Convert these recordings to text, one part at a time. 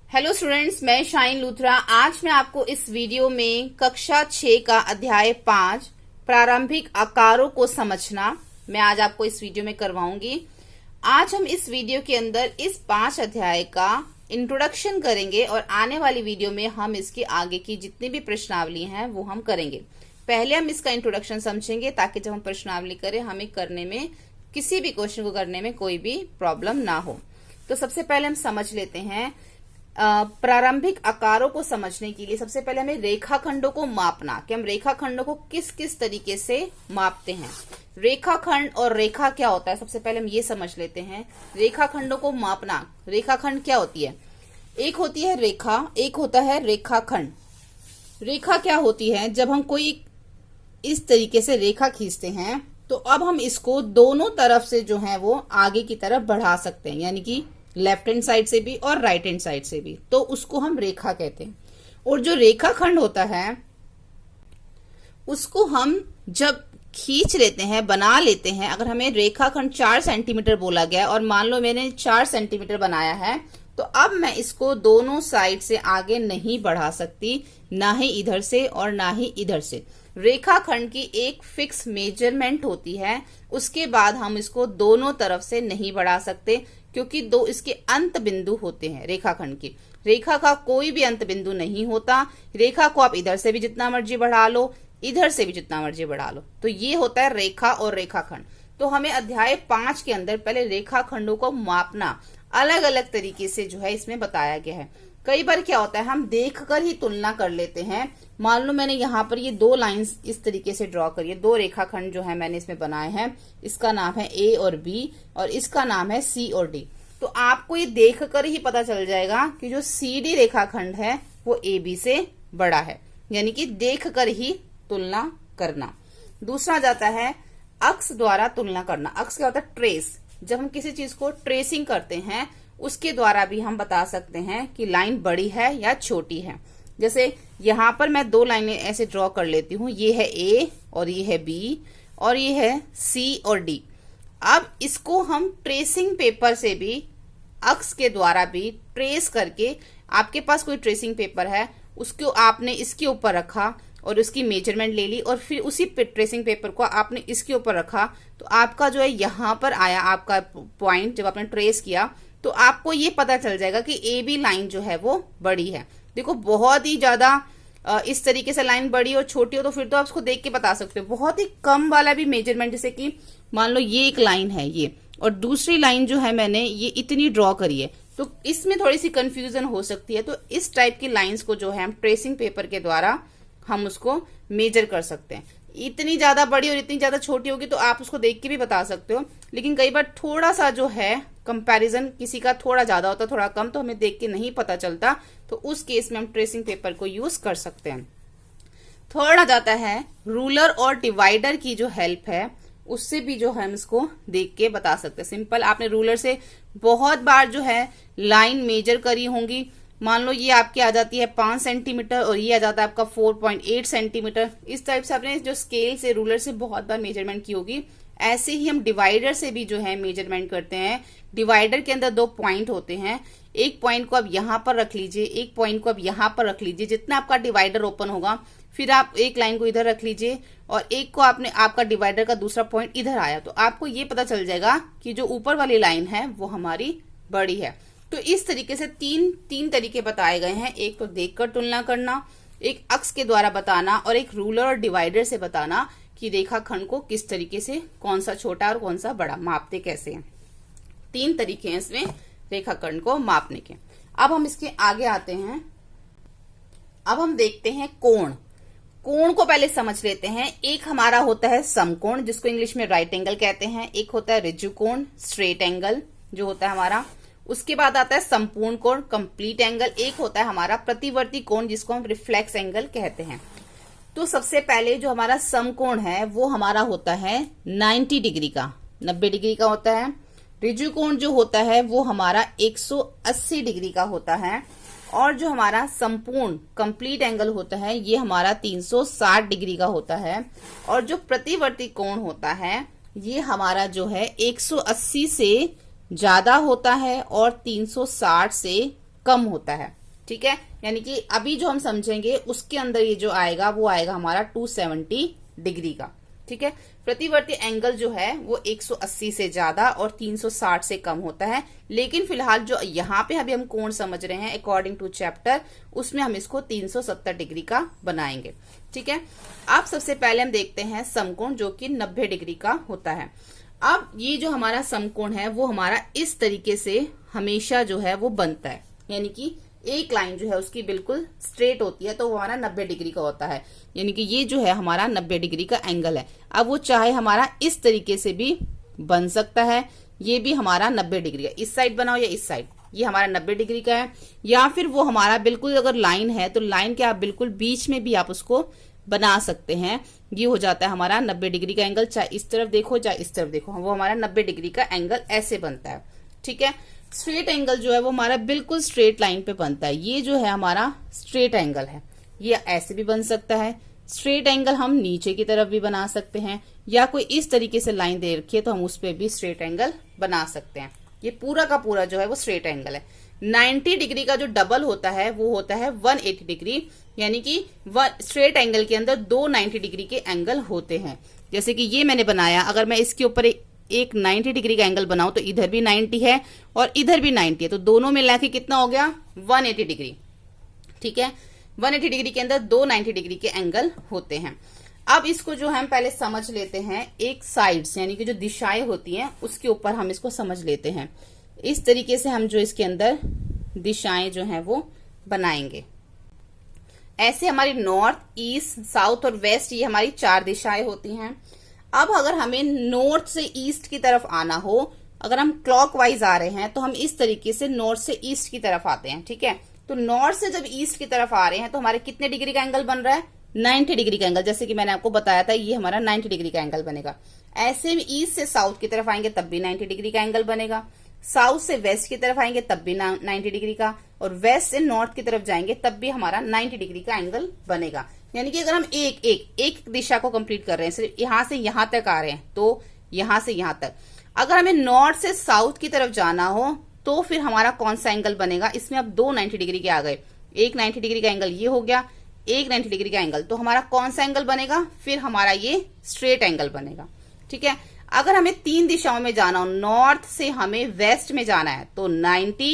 Hello students, मैं shine Luthra. आज मैं आपको इस वीडियो में कक्षा 6 का अध्याय 5 प्रारंभिक आकारों को समझना मैं आज आपको इस वीडियो में करवाऊंगी। आज हम इस वीडियो के अंदर इस 5 अध्याय का इंट्रोडक्शन करेंगे और आने वाली वीडियो में हम इसके आगे की जितनी भी प्रश्नावली हैं वो हम करेंगे। पहले हम इसका इंट्रोडक्शन समझेंगे ताकि जब हम प्रश्नावली करें हमें करने में, किसी भी क्वेश्चन को करने में कोई भी प्रॉब्लम ना हो। तो सबसे पहले हम समझ लेते हैं प्रारंभिक आकारों को समझने के लिए सबसे पहले हमें रेखाखंडों को मापना कि हम रेखाखंडों को किस किस तरीके से मापते हैं। रेखाखंड और रेखा क्या होता है, सबसे पहले हम ये समझ लेते हैं। रेखाखंडों को मापना, रेखाखंड क्या होती है? एक होती है रेखा, एक होता है रेखाखंड। रेखा क्या होती है? जब हम कोई इस तरीके से रेखा खींचते हैं तो अब हम इसको दोनों तरफ से जो है वो आगे की तरफ बढ़ा सकते हैं, यानी कि लेफ्ट हैंड साइड से भी और राइट हैंड साइड से भी, तो उसको हम रेखा कहते हैं। और जो रेखाखंड होता है उसको हम जब खींच लेते हैं, बना लेते हैं, अगर हमें रेखाखंड 4 सेंटीमीटर बोला गया और मान लो मैंने 4 सेंटीमीटर बनाया है तो अब मैं इसको दोनों साइड से आगे नहीं बढ़ा सकती, ना ही इधर से और ना ही इधर से। रेखाखंड की एक फिक्स मेजरमेंट होती है, उसके बाद हम इसको दोनों तरफ से नहीं बढ़ा सकते क्योंकि दो इसके अंत बिंदु होते हैं रेखाखंड की। रेखा का कोई भी अंत बिंदु नहीं होता। रेखा को आप इधर से भी जितना मर्जी बढ़ा लो, इधर से भी जितना मर्जी बढ़ा लो। तो ये होता है रेखा और रेखाखंड। तो हमें अध्याय 5 के अंदर पहले रेखाखंडों को मापना अलग अलग तरीके से जो है इसमें बताया गया है। कई बार क्या होता है हम देखकर ही तुलना कर लेते हैं। मान लो मैंने यहाँ पर ये 2 लाइंस इस तरीके से ड्रॉ करी है, 2 रेखाखंड जो है मैंने इसमें बनाए हैं। इसका नाम है ए और बी और इसका नाम है सी और डी। तो आपको ये देखकर ही पता चल जाएगा कि जो सी डी रेखाखंड है वो ए बी से बड़ा है, यानी कि देखकर ही तुलना करना। दूसरा जाता है अक्ष द्वारा तुलना करना। अक्ष क्या होता है? ट्रेस। जब हम किसी चीज को ट्रेसिंग करते हैं उसके द्वारा भी हम बता सकते हैं कि लाइन बड़ी है या छोटी है। जैसे यहाँ पर मैं 2 लाइनें ऐसे ड्रॉ कर लेती हूँ, ये है ए और ये है बी और ये है सी और डी। अब इसको हम ट्रेसिंग पेपर से भी, अक्ष के द्वारा भी ट्रेस करके, आपके पास कोई ट्रेसिंग पेपर है उसको आपने इसके ऊपर रखा और उसकी मेजरमेंट ले ली और फिर उसी ट्रेसिंग पेपर को आपने इसके ऊपर रखा तो आपका जो है यहाँ पर आया आपका पॉइंट। जब आपने ट्रेस किया तो आपको ये पता चल जाएगा कि ए बी लाइन जो है वो बड़ी है। देखो बहुत ही ज्यादा इस तरीके से लाइन बड़ी और छोटी हो तो फिर तो आप उसको देख के बता सकते हो। बहुत ही कम वाला भी मेजरमेंट, जैसे कि मान लो ये एक लाइन है ये और दूसरी लाइन जो है मैंने ये इतनी ड्रॉ करी है, तो इसमें थोड़ी सी कंफ्यूजन हो सकती है। तो इस टाइप की लाइंस को जो है हम ट्रेसिंग पेपर के द्वारा हम उसको मेजर कर सकते हैं। इतनी ज्यादा बड़ी और इतनी ज्यादा छोटी होगी तो आप उसको देख के भी बता सकते हो, लेकिन कई बार थोड़ा सा जो है कंपैरिजन किसी का थोड़ा ज्यादा होता है थोड़ा कम, तो हमें देख के नहीं पता चलता, तो उस केस में हम ट्रेसिंग पेपर को यूज कर सकते हैं। थर्ड आ जाता है रूलर और डिवाइडर की जो हेल्प है, उससे भी जो हम इसको देख के बता सकते हैं। सिंपल, आपने रूलर से बहुत बार जो है लाइन मेजर करी होंगी। मान लो ये आपकी आ जाती है 5 सेंटीमीटर और ये आ जाता है आपका 4.8 सेंटीमीटर। इस टाइप से आपने जो स्केल से, रूलर से बहुत बार मेजरमेंट की होगी। ऐसे ही हम डिवाइडर से भी जो है मेजरमेंट करते हैं। डिवाइडर के अंदर 2 पॉइंट होते हैं, एक पॉइंट को आप यहाँ पर रख लीजिए, एक पॉइंट को आप यहाँ पर रख लीजिए। जितना आपका डिवाइडर ओपन होगा फिर आप एक लाइन को इधर रख लीजिए और एक को आपने, आपका डिवाइडर का दूसरा पॉइंट इधर आया, तो आपको ये पता चल जाएगा कि जो ऊपर वाली लाइन है वो हमारी बड़ी है। तो इस तरीके से तीन तरीके बताए गए हैं। एक तो देखकर तुलना करना, एक अक्ष के द्वारा बताना और एक रूलर और डिवाइडर से बताना कि रेखाखंड को किस तरीके से, कौन सा छोटा और कौन सा बड़ा, मापते कैसे हैं। 3 तरीके हैं इसमें रेखाखंड को मापने के। अब हम इसके आगे आते हैं। अब हम देखते हैं कोण। कोण को पहले समझ लेते हैं। एक हमारा होता है समकोण, जिसको इंग्लिश में राइट एंगल कहते हैं। एक होता है ऋजु कोण, स्ट्रेट एंगल जो होता है हमारा। उसके बाद आता है संपूर्ण कोण, कंप्लीट एंगल। एक होता है हमारा प्रतिवर्ती कोण, जिसको हम रिफ्लेक्स एंगल कहते हैं। तो सबसे पहले जो हमारा समकोण है वो हमारा होता है 90 डिग्री का, 90 डिग्री का होता है। ऋजु कोण जो होता है वो हमारा 180 डिग्री का होता है और जो हमारा संपूर्ण कंप्लीट एंगल होता है ये हमारा 360 डिग्री का होता है। और जो प्रतिवर्ती कोण होता है ये हमारा जो है 180 से ज्यादा होता है और 360 से कम होता है। ठीक है, यानी कि अभी जो हम समझेंगे उसके अंदर ये जो आएगा वो आएगा हमारा 270 डिग्री का। ठीक है, प्रतिवर्ती एंगल जो है वो 180 से ज्यादा और 360 से कम होता है, लेकिन फिलहाल जो यहाँ पे अभी हम कोण समझ रहे हैं अकॉर्डिंग टू चैप्टर, उसमें हम इसको 370 डिग्री का बनाएंगे। ठीक है, अब सबसे पहले हम देखते हैं समकोण जो कि 90 डिग्री का होता है। अब ये जो हमारा समकोण है वो हमारा इस तरीके से हमेशा जो है वो बनता है, यानी कि एक लाइन जो है उसकी बिल्कुल स्ट्रेट होती है, तो वो हमारा 90 डिग्री का होता है, यानी कि ये जो है हमारा 90 डिग्री का एंगल है। अब वो चाहे हमारा इस तरीके से भी बन सकता है, ये भी हमारा 90 डिग्री का, इस साइड बनाओ या इस साइड, ये हमारा 90 डिग्री का है, या फिर वो हमारा बिल्कुल अगर लाइन है तो लाइन के आप बिल्कुल बीच में भी आप उसको बना सकते हैं, ये हो जाता है हमारा 90 डिग्री का एंगल। चाहे इस तरफ देखो चाहे इस तरफ देखो, वो हमारा 90 डिग्री का एंगल ऐसे बनता है। ठीक है, स्ट्रेट एंगल जो है वो हमारा बिल्कुल स्ट्रेट लाइन पे बनता है, ये जो है हमारा स्ट्रेट एंगल है, ये ऐसे भी बन सकता है। स्ट्रेट एंगल हम नीचे की तरफ भी बना सकते हैं, या कोई इस तरीके से लाइन दे रखी है तो हम उस पर भी स्ट्रेट एंगल बना सकते हैं। ये पूरा का पूरा जो है वो स्ट्रेट एंगल है। 90 डिग्री का जो डबल होता है वो होता है 180 डिग्री, यानी कि स्ट्रेट एंगल के अंदर दो 90 डिग्री के एंगल होते हैं। जैसे कि ये मैंने बनाया, अगर मैं इसके ऊपर एक 90 डिग्री का एंगल बनाऊं तो इधर भी 90 है और इधर भी 90 है, तो दोनों मिला के कितना हो गया 180 डिग्री। ठीक है, 180 डिग्री के अंदर दो 90 डिग्री के एंगल होते हैं। अब इसको जो हम पहले समझ लेते हैं एक साइड से, यानी कि जो दिशाएं होती हैं उसके ऊपर हम इसको समझ लेते हैं। इस तरीके से हम जो इसके अंदर दिशाएं जो हैं वो बनाएंगे। ऐसे हमारी नॉर्थ, ईस्ट, साउथ और वेस्ट, ये हमारी 4 दिशाएं होती हैं। अब अगर हमें नॉर्थ से ईस्ट की तरफ आना हो, अगर हम क्लॉकवाइज आ रहे हैं तो हम इस तरीके से नॉर्थ से ईस्ट की तरफ आते हैं। ठीक है, तो नॉर्थ से जब ईस्ट की तरफ आ रहे हैं तो हमारे कितने डिग्री का एंगल बन रहा है 90 डिग्री का एंगल, जैसे कि मैंने आपको बताया था ये हमारा 90 डिग्री का एंगल बनेगा। ऐसे में ईस्ट से साउथ की तरफ आएंगे तब भी 90 डिग्री का एंगल बनेगा, साउथ से वेस्ट की तरफ आएंगे तब भी 90 डिग्री का, और वेस्ट से नॉर्थ की तरफ जाएंगे तब भी हमारा 90 डिग्री का एंगल बनेगा। यानी कि अगर हम एक दिशा को कंप्लीट कर रहे हैं, सिर्फ यहां से यहां तक आ रहे हैं तो यहां से यहां तक, अगर हमें नॉर्थ से साउथ की तरफ जाना हो तो फिर हमारा कौन सा एंगल बनेगा, इसमें अब दो 90 डिग्री के आ गए, एक 90 डिग्री का एंगल ये हो गया, एक 90 डिग्री का एंगल, तो हमारा कौन सा एंगल बनेगा, फिर हमारा ये स्ट्रेट एंगल बनेगा। ठीक है, अगर हमें 3 दिशाओं में जाना हो, नॉर्थ से हमें वेस्ट में जाना है तो 90,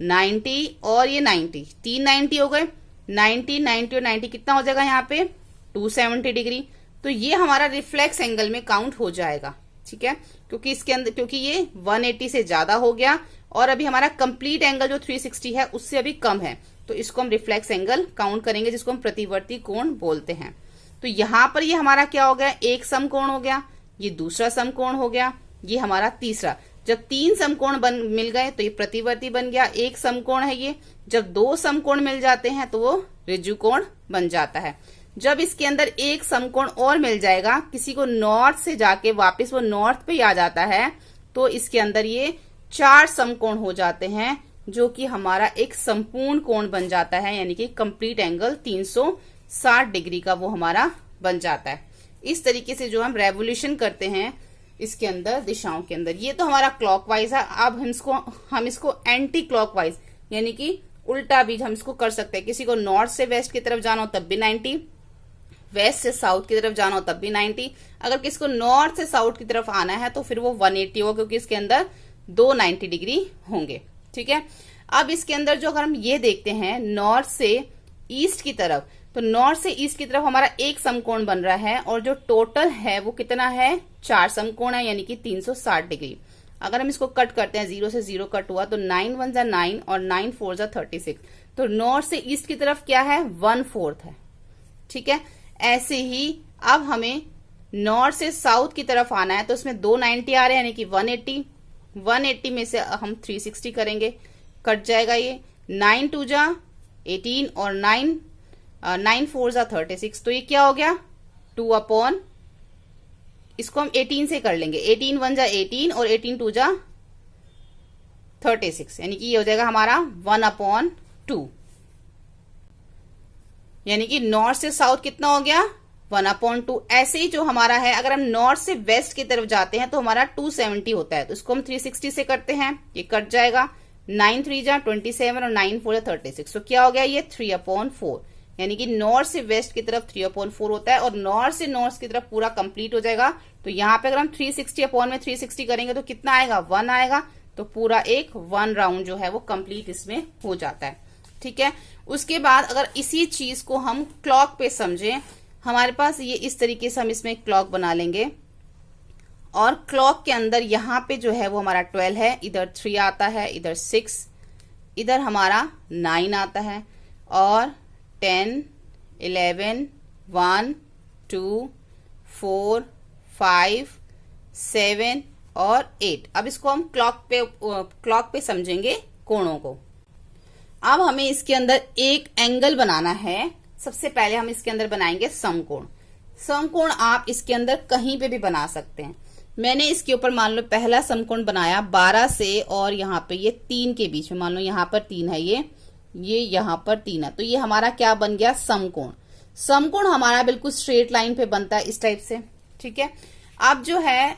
90 और ये 90, 3 90 हो गए, 90, 90 और 90 कितना हो जाएगा यहाँ पे 270 डिग्री, तो ये हमारा रिफ्लेक्स एंगल में काउंट हो जाएगा। ठीक है, क्योंकि इसके अंदर, क्योंकि ये 180 से ज्यादा हो गया और अभी हमारा कंप्लीट एंगल जो 360 है उससे अभी कम है, तो इसको हम रिफ्लेक्स एंगल काउंट करेंगे, जिसको हम प्रतिवर्ती कोण बोलते हैं। तो यहाँ पर ये हमारा क्या हो गया, एक समकोण हो गया, ये दूसरा समकोण हो गया, ये हमारा तीसरा। जब 3 समकोण मिल गए तो ये प्रतिवर्ती बन गया, एक समकोण है ये। जब 2 समकोण मिल जाते हैं तो वो ऋजुकोण बन जाता है। जब इसके अंदर एक समकोण और मिल जाएगा, किसी को नॉर्थ से जाके वापस वो नॉर्थ पे आ जाता है, तो इसके अंदर ये 4 समकोण हो जाते हैं, जो कि हमारा एक संपूर्ण कोण बन जाता है, यानी कि कंप्लीट एंगल 360 डिग्री का वो हमारा बन जाता है। इस तरीके से जो हम रेवोल्यूशन करते हैं इसके अंदर दिशाओं के अंदर, ये तो हमारा क्लॉकवाइज है। अब हम इसको एंटी क्लॉकवाइज, यानी कि उल्टा भी हम इसको कर सकते हैं। किसी को नॉर्थ से वेस्ट की तरफ जाना हो तब भी 90, वेस्ट से साउथ की तरफ जाना हो तब भी 90। अगर किसी को नॉर्थ से साउथ की तरफ आना है तो फिर वो 180 होगा, क्योंकि इसके अंदर दो 90 डिग्री होंगे। ठीक है, अब इसके अंदर जो अगर हम ये देखते हैं नॉर्थ से ईस्ट की तरफ, तो नॉर्थ से ईस्ट की तरफ हमारा एक समकोण बन रहा है और जो टोटल है वो कितना है 4 समकोण है, यानी कि 360 डिग्री। अगर हम इसको कट करते हैं, 0 से 0 कट हुआ तो 9 1 जा 9 और 9 4 जा 36, तो नॉर्थ से ईस्ट की तरफ क्या है 1/4 है। ठीक है, ऐसे ही अब हमें नॉर्थ से साउथ की तरफ आना है तो इसमें दो 90 आ रहे हैं, यानी कि 180 में से हम 360 करेंगे, कट जाएगा ये 9 2 जा 18 और 9 4 जा 36, तो ये क्या हो गया 2/, इसको हम 18 से कर लेंगे, 18 1 जा 18 और 18 2 जा 36, यानी कि ये हो जाएगा हमारा 1/2, यानी कि नॉर्थ से साउथ कितना हो गया 1/2। ऐसे ही जो हमारा है, अगर हम नॉर्थ से वेस्ट की तरफ जाते हैं तो हमारा 270 होता है, तो इसको हम 360 से करते हैं, ये कट जाएगा, 9 3 जा 27 और 9 4 36। तो क्या हो गया ये 3/4, यानी कि नॉर्थ से वेस्ट की तरफ 3/4 होता है और नॉर्थ से नॉर्थ की तरफ पूरा कंप्लीट हो जाएगा। तो यहाँ पे अगर हम 360/360 करेंगे तो कितना आएगा 1 आएगा। तो पूरा एक 1 राउंड जो है वो कंप्लीट इसमें हो जाता है। ठीक है, उसके बाद अगर इसी चीज को हम क्लॉक पे समझें, हमारे पास ये इस तरीके से हम इसमें क्लॉक बना लेंगे और क्लॉक के अंदर यहाँ पे जो है वो हमारा 12 है, इधर 3 आता है, इधर 6, इधर हमारा 9 आता है और 10 11 1 2 4 5 7 और 8। अब इसको हम क्लॉक पे समझेंगे कोणों को। अब हमें इसके अंदर एक एंगल बनाना है। सबसे पहले हम इसके अंदर बनाएंगे समकोण। समकोण आप इसके अंदर कहीं पे भी बना सकते हैं। मैंने इसके ऊपर मान लो पहला समकोण बनाया 12 से और यहाँ पे ये 3 के बीच में, मान लो यहाँ पर 3 है, ये यहाँ पर 3 है, तो ये हमारा क्या बन गया समकोण। समकोण हमारा बिल्कुल स्ट्रेट लाइन पे बनता है इस टाइप से। ठीक है, अब जो है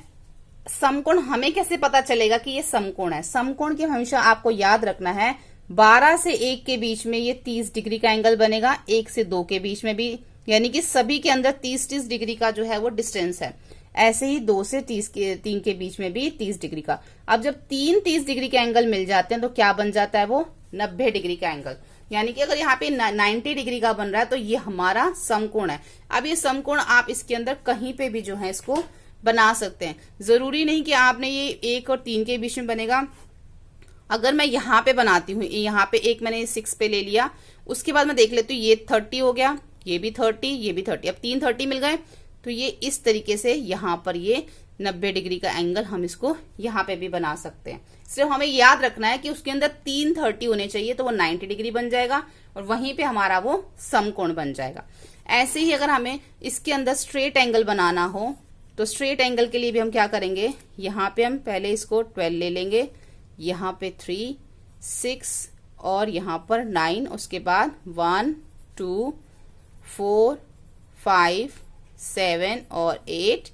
समकोण हमें कैसे पता चलेगा कि ये समकोण है? समकोण के हमेशा आपको याद रखना है 12 से 1 के बीच में ये 30 डिग्री का एंगल बनेगा, 1 से 2 के बीच में भी, यानी कि सभी के अंदर 30-30 डिग्री का जो है वो डिस्टेंस है। ऐसे ही 2 से 3 के बीच में भी 30 डिग्री का। अब जब 30 डिग्री के एंगल मिल जाते हैं तो क्या बन जाता है वो 90 डिग्री का एंगल। यानी कि अगर यहाँ पे 90 डिग्री का बन रहा है तो ये हमारा समकोण है। अब ये समकोण आप इसके अंदर कहीं पे भी जो है इसको बना सकते हैं। जरूरी नहीं कि आपने ये 1 और 3 के बीच में बनेगा। अगर मैं यहाँ पे बनाती हूँ, यहाँ पे एक मैंने 6 पे ले लिया, उसके बाद मैं देख लेती हूँ ये 30 हो गया, ये भी 30, ये भी 30, अब 3 30 मिल गए। तो ये इस तरीके से यहाँ पर ये 90 डिग्री का एंगल हम इसको यहाँ पे भी बना सकते हैं। सिर्फ हमें याद रखना है कि उसके अंदर 3 30 होने चाहिए तो वो 90 डिग्री बन जाएगा और वहीं पे हमारा वो समकोण बन जाएगा। ऐसे ही अगर हमें इसके अंदर स्ट्रेट एंगल बनाना हो तो स्ट्रेट एंगल के लिए भी हम क्या करेंगे, यहाँ पे हम पहले इसको 12 ले लेंगे, यहाँ पे 3 6 और यहाँ पर 9, उसके बाद 1 2 4 5 7 और 8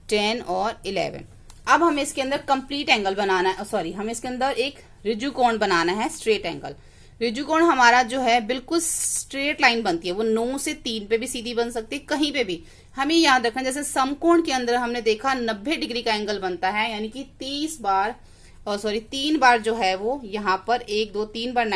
10 और 11। अब हमें इसके अंदर कंप्लीट एंगल बनाना है, सॉरी हमें इसके अंदर एक ऋजु कोण बनाना है, स्ट्रेट एंगल। ऋजु कोण हमारा जो है बिल्कुल स्ट्रेट लाइन बनती है, वो 9 से 3 पे भी सीधी बन सकती है, कहीं पे भी। हमें याद रखना जैसे समकोण के अंदर हमने देखा 90 डिग्री का एंगल बनता है, यानी कि 3 बार जो है वो यहाँ पर 1 2 3 बार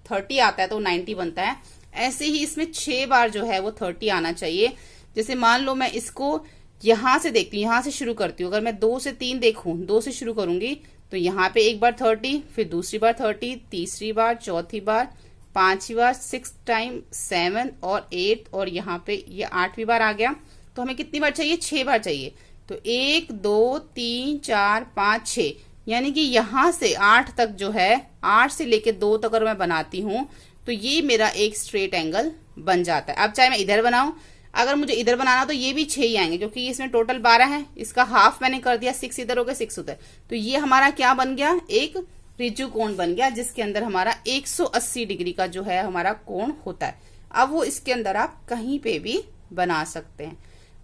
30 आता है तो 90 बनता है। ऐसे ही इसमें 6 बार जो है वो 30 आना चाहिए। जैसे मान लो मैं इसको यहां से देखती हूँ, यहां से शुरू करती हूँ। अगर मैं 2 से 3 देखूं, 2 से शुरू करूंगी तो यहाँ पे एक बार 30, फिर दूसरी बार 30, तीसरी बार, चौथी बार, 5वीं बार, 6 टाइम 7 और 8 और यहाँ पे ये 8वीं बार आ गया। तो हमें कितनी बार चाहिए? 6 बार चाहिए। तो 1 2 3 4 5 6, यानी कि यहां से 8 तक जो है, 8 से लेके 2 तक अगर मैं बनाती हूँ तो ये मेरा एक स्ट्रेट एंगल बन जाता है। अब चाहे मैं इधर बनाऊं, अगर मुझे इधर बनाना तो ये भी 6 ही आएंगे क्योंकि इसमें टोटल 12 है, इसका हाफ मैंने कर दिया, 6 इधर हो गया 6 उधर। तो ये हमारा क्या बन गया? एक ऋजु कोण बन गया जिसके अंदर हमारा 180 डिग्री का जो है हमारा कोण होता है। अब वो इसके अंदर आप कहीं पे भी बना सकते हैं।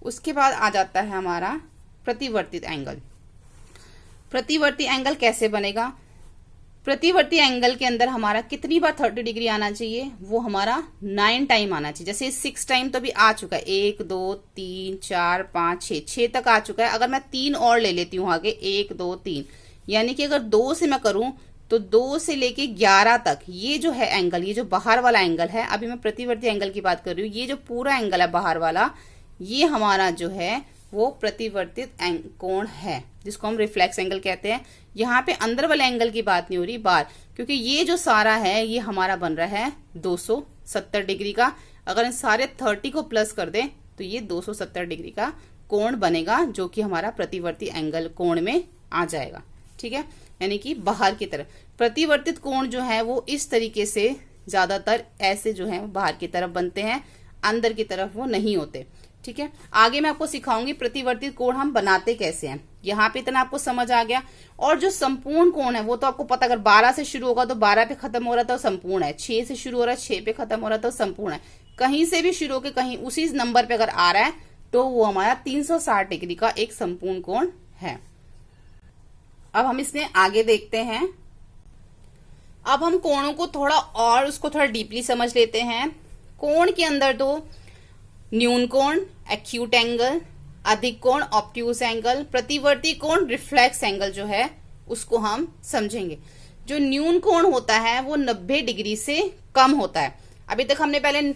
उसके बाद आ जाता है हमारा प्रतिवर्तित एंगल। प्रतिवर्ती एंगल कैसे बनेगा? प्रतिवर्ती एंगल के अंदर हमारा कितनी बार 30 डिग्री आना चाहिए? वो हमारा 9 टाइम आना चाहिए। जैसे 6 टाइम तो भी आ चुका है, 1 2 3 4 5 6 तक आ चुका है। अगर मैं 3 और ले लेती हूँ आगे, 1 2 3, यानी कि अगर 2 से मैं करूं तो 2 से लेके 11 तक ये जो है एंगल, ये जो बाहर वाला एंगल है, अभी मैं प्रतिवर्ती एंगल की बात कर रही हूँ, ये जो पूरा एंगल है बाहर वाला, ये हमारा जो है वो प्रतिवर्तित कोण है जिसको हम रिफ्लेक्स एंगल कहते हैं। यहाँ पे अंदर वाले एंगल की बात नहीं हो रही बाहर, क्योंकि ये जो सारा है ये हमारा बन रहा है 270 डिग्री का। अगर इन सारे 30 को प्लस कर दें तो ये 270 डिग्री का कोण बनेगा जो कि हमारा प्रतिवर्ती एंगल कोण में आ जाएगा। ठीक है, यानी कि बाहर की तरफ प्रतिवर्तित कोण जो है वो इस तरीके से ज्यादातर ऐसे जो है बाहर की तरफ बनते हैं, अंदर की तरफ वो नहीं होते। ठीक है, आगे मैं आपको सिखाऊंगी प्रतिवर्तित कोण हम बनाते कैसे हैं। यहाँ पे इतना आपको समझ आ गया। और जो संपूर्ण कोण है वो तो आपको पता, अगर 12 से शुरू होगा तो 12 पे खत्म हो रहा था तो संपूर्ण है, 6 से शुरू हो रहा है 6 पे खत्म हो रहा था तो संपूर्ण है। कहीं से भी शुरू होकर कहीं उसी नंबर पे अगर आ रहा है तो वो हमारा 360 डिग्री का एक संपूर्ण कोण है। अब हम इसमें आगे देखते हैं। अब हम कोणों को थोड़ा डीपली समझ लेते हैं। कोण के अंदर तो न्यून कोण, एक्यूट एंगल, अधिक कोण, ऑब्ट्यूज एंगल, प्रतिवर्ती कोण, रिफ्लेक्स एंगल जो है उसको हम समझेंगे। जो न्यून कोण होता है वो 90 डिग्री से कम होता है। अभी तक हमने पहले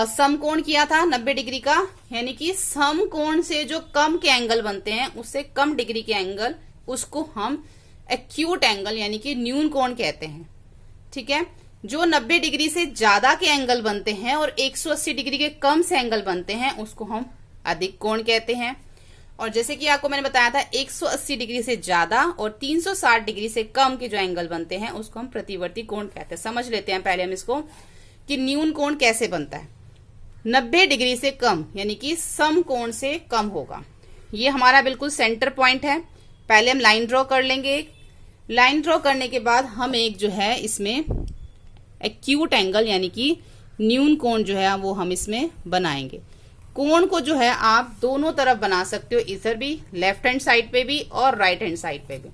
समकोण किया था 90 डिग्री का, यानी कि समकोण से जो कम के एंगल बनते हैं, उससे कम डिग्री के एंगल, उसको हम एक्यूट एंगल यानी कि न्यून कोण कहते हैं। ठीक है। जो 90 डिग्री से ज्यादा के एंगल बनते हैं और 180 डिग्री के कम से एंगल बनते हैं, उसको हम अधिक कोण कहते हैं। और जैसे कि आपको मैंने बताया था 180 डिग्री से ज्यादा और 360 डिग्री से कम के जो एंगल बनते हैं उसको हम प्रतिवर्ती कोण कहते हैं। समझ लेते हैं पहले हम इसको कि न्यून कोण कैसे बनता है। 90 डिग्री से कम यानी कि समकोण से कम होगा। ये हमारा बिल्कुल सेंटर पॉइंट है। पहले हम लाइन ड्रॉ कर लेंगे। लाइन ड्रॉ करने के बाद हम एक जो है इसमें एक्यूट एंगल यानी कि न्यून कोण जो है वो हम इसमें बनाएंगे। कोण को जो है आप दोनों तरफ बना सकते हो, इधर भी लेफ्ट हैंड साइड पे भी और राइट हैंड साइड पे भी,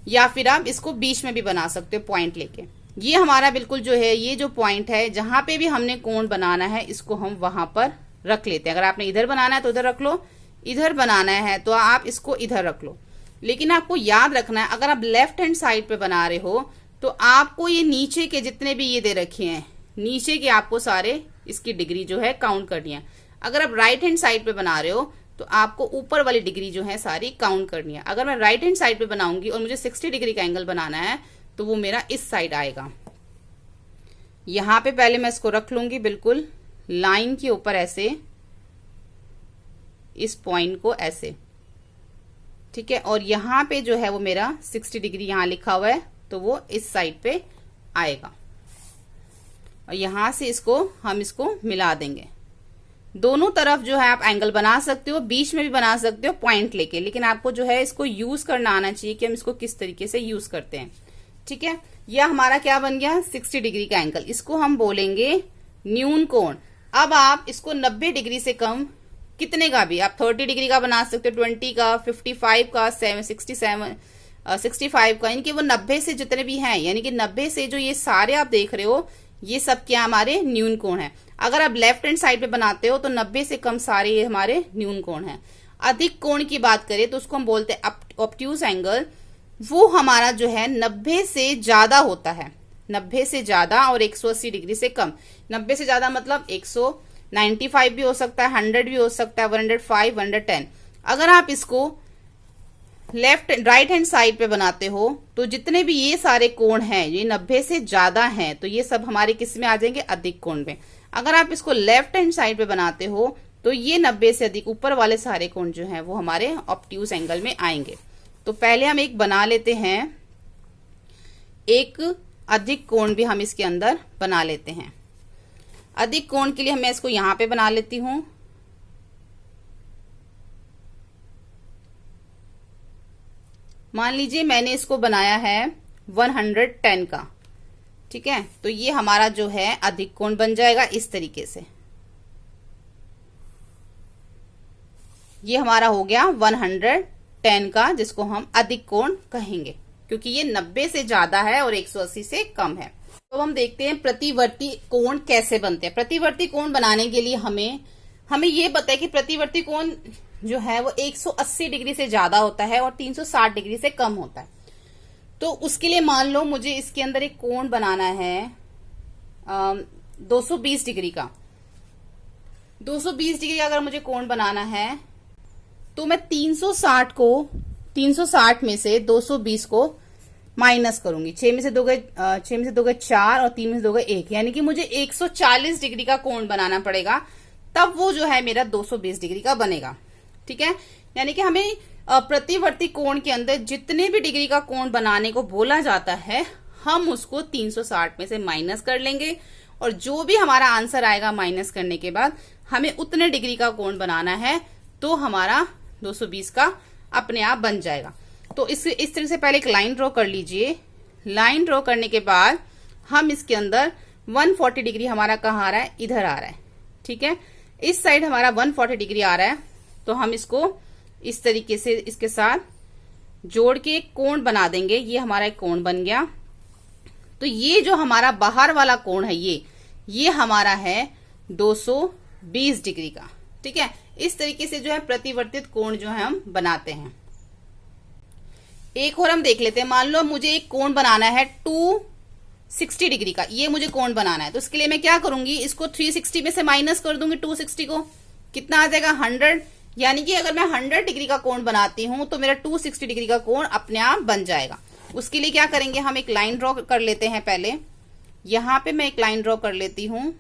या फिर आप इसको बीच में भी बना सकते हो पॉइंट लेके। ये हमारा बिल्कुल जो है ये जो पॉइंट है जहां पे भी हमने कोण बनाना है इसको हम वहां पर रख लेते हैं। अगर आपने इधर बनाना है तो उधर रख लो, इधर बनाना है तो आप इसको इधर रख लो। लेकिन आपको याद रखना है अगर आप लेफ्ट हैंड साइड पे बना रहे हो तो आपको ये नीचे के जितने भी ये दे रखे हैं, नीचे के आपको सारे इसकी डिग्री जो है काउंट करनी है। अगर आप राइट हैंड साइड पे बना रहे हो तो आपको ऊपर वाली डिग्री जो है सारी काउंट करनी है। अगर मैं राइट हैंड साइड पे बनाऊंगी और मुझे 60 डिग्री का एंगल बनाना है तो वो मेरा इस साइड आएगा। यहां पे पहले मैं इसको रख लूंगी बिल्कुल लाइन के ऊपर ऐसे, इस पॉइंट को ऐसे। ठीक है। और यहां पे जो है वो मेरा 60 डिग्री यहां लिखा हुआ है तो वो इस साइड पे आएगा। और यहां से हम इसको मिला देंगे। दोनों तरफ जो है आप एंगल बना सकते हो, बीच में भी बना सकते हो पॉइंट लेके, लेकिन आपको जो है इसको यूज करना आना चाहिए कि हम इसको किस तरीके से यूज करते हैं। ठीक है। यह हमारा क्या बन गया 60 डिग्री का एंगल, इसको हम बोलेंगे न्यून कोण। अब आप इसको 90 डिग्री से कम कितने का भी आप 30 डिग्री का बना सकते हो, 20 का, 55 का, 65 का, यानी कि वो 90 से जितने भी हैं, यानी कि 90 से जो ये सारे आप देख रहे हो ये सब क्या हमारे न्यून कोण है। अगर आप लेफ्ट हैंड साइड पे बनाते हो तो 90 से कम सारे ये हमारे न्यून कोण है। अधिक कोण की बात करें तो उसको हम बोलते हैं ऑब्ट्यूज एंगल। वो हमारा जो है 90 से ज्यादा होता है, 90 से ज्यादा और 180 डिग्री से कम। 90 से ज्यादा मतलब 195 भी हो सकता है, 100 भी हो सकता है, 105, 110। अगर आप इसको राइट हैंड साइड पे बनाते हो तो जितने भी ये सारे कोण हैं ये 90 से ज्यादा हैं तो ये सब हमारे किस में आ जाएंगे अधिक कोण में। अगर आप इसको लेफ्ट हैंड साइड पे बनाते हो तो ये 90 से अधिक ऊपर वाले सारे कोण जो हैं वो हमारे ऑब्ट्यूज एंगल में आएंगे। तो पहले हम एक बना लेते हैं, एक अधिक कोण भी हम इसके अंदर बना लेते हैं। अधिक कोण के लिए मैं इसको यहां पे बना लेती हूं। मान लीजिए मैंने इसको बनाया है 110 का। ठीक है। तो ये हमारा जो है अधिक कोण बन जाएगा इस तरीके से। ये हमारा हो गया 110 का, जिसको हम अधिक कोण कहेंगे क्योंकि ये 90 से ज्यादा है और 180 से कम है। तो हम देखते हैं प्रतिवर्ती कोण कैसे बनते हैं। प्रतिवर्ती कोण बनाने के लिए हमें ये पता है कि प्रतिवर्ती कोण जो है वो 180 डिग्री से ज्यादा होता है और 360 डिग्री से कम होता है। तो उसके लिए मान लो मुझे इसके अंदर एक कोण बनाना है 220 डिग्री का। 220 डिग्री का अगर मुझे कोण बनाना है तो मैं 360 में से 220 को माइनस करूंगी। 6 में से 2 गए 4 और 3 में से 2 गए 1, यानी कि मुझे 140 डिग्री का कोण बनाना पड़ेगा, तब वो जो है मेरा 220 डिग्री का बनेगा। ठीक है। यानी कि हमें प्रतिवर्ती कोण के अंदर जितने भी डिग्री का कोण बनाने को बोला जाता है हम उसको 360 में से माइनस कर लेंगे और जो भी हमारा आंसर आएगा माइनस करने के बाद हमें उतने डिग्री का कोण बनाना है तो हमारा 220 का अपने आप बन जाएगा। तो इस तरह से पहले एक लाइन ड्रॉ कर लीजिए। लाइन ड्रॉ करने के बाद हम इसके अंदर 140 डिग्री हमारा कहाँ आ रहा है, इधर आ रहा है। ठीक है। इस साइड हमारा 140 डिग्री आ रहा है तो हम इसको इस तरीके से इसके साथ जोड़ के एक कोण बना देंगे। ये हमारा एक कोण बन गया। तो ये जो हमारा बाहर वाला कोण है ये हमारा है 220 डिग्री का। ठीक है, इस तरीके से जो है प्रतिवर्तित कोण जो है हम बनाते हैं। एक और हम देख लेते हैं। मान लो मुझे एक कोण बनाना है 260 डिग्री का, ये मुझे कोण बनाना है, तो इसके लिए मैं क्या करूंगी, इसको 360 में से माइनस कर दूंगी 260 को, कितना आ जाएगा 100। यानी कि अगर मैं 100 डिग्री का कोण बनाती हूं तो मेरा 260 डिग्री का कोण अपने आप बन जाएगा। उसके लिए क्या करेंगे, हम एक लाइन ड्रॉ कर लेते हैं। पहले यहां पे मैं एक लाइन ड्रॉ कर लेती हूं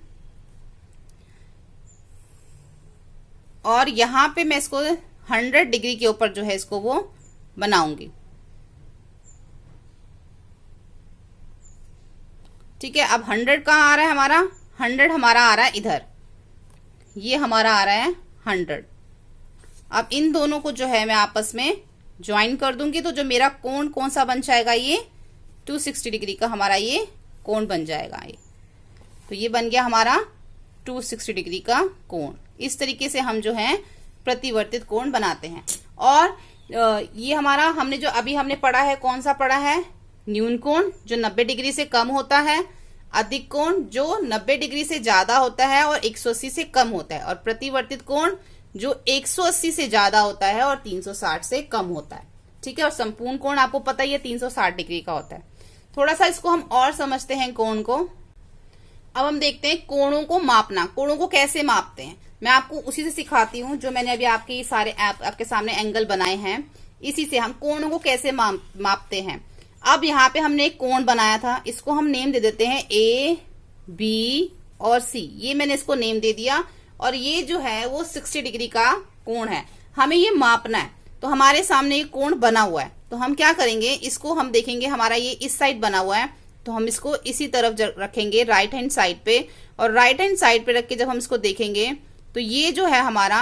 और यहां पे मैं इसको 100 डिग्री के ऊपर जो है इसको वो बनाऊंगी। ठीक है, अब 100 कहाँ आ रहा है हमारा, 100 हमारा आ रहा है इधर, ये हमारा आ रहा है 100। अब इन दोनों को जो है मैं आपस में ज्वाइन कर दूंगी, तो जो मेरा कोण कौन सा बन जाएगा, ये 260 डिग्री का हमारा ये कोण बन जाएगा। ये तो ये बन गया हमारा 260 डिग्री का कोण। इस तरीके से हम जो है प्रतिवर्तित कोण बनाते हैं। और ये हमारा हमने जो अभी हमने पढ़ा है, कौन सा पढ़ा है, न्यून कोण जो 90 डिग्री से कम होता है, अधिक कोण जो 90 डिग्री से ज्यादा होता है और 180 से कम होता है, और प्रतिवर्तित कोण जो 180 से ज्यादा होता है और 360 से कम होता है। ठीक है, और संपूर्ण कोण आपको पता ही है 360 डिग्री का होता है। थोड़ा सा इसको हम और समझते हैं कोण को। अब हम देखते हैं कोणों को मापना, कोणों को कैसे मापते हैं। मैं आपको उसी से सिखाती हूँ जो मैंने अभी आपके सारे आपके सामने एंगल बनाए हैं, इसी से हम कोणों को कैसे मापते हैं। अब यहाँ पे हमने एक कोण बनाया था, इसको हम नेम दे देते हैं ए, बी और सी। ये मैंने इसको नेम दे दिया, और ये जो है वो 60 डिग्री का कोण है, हमें ये मापना है। तो हमारे सामने ये कोण बना हुआ है, तो हम क्या करेंगे, इसको हम देखेंगे, हमारा ये इस साइड बना हुआ है, तो हम इसको इसी तरफ रखेंगे राइट हैंड साइड पे, और राइट हैंड साइड पे रख के जब हम इसको देखेंगे तो ये जो है हमारा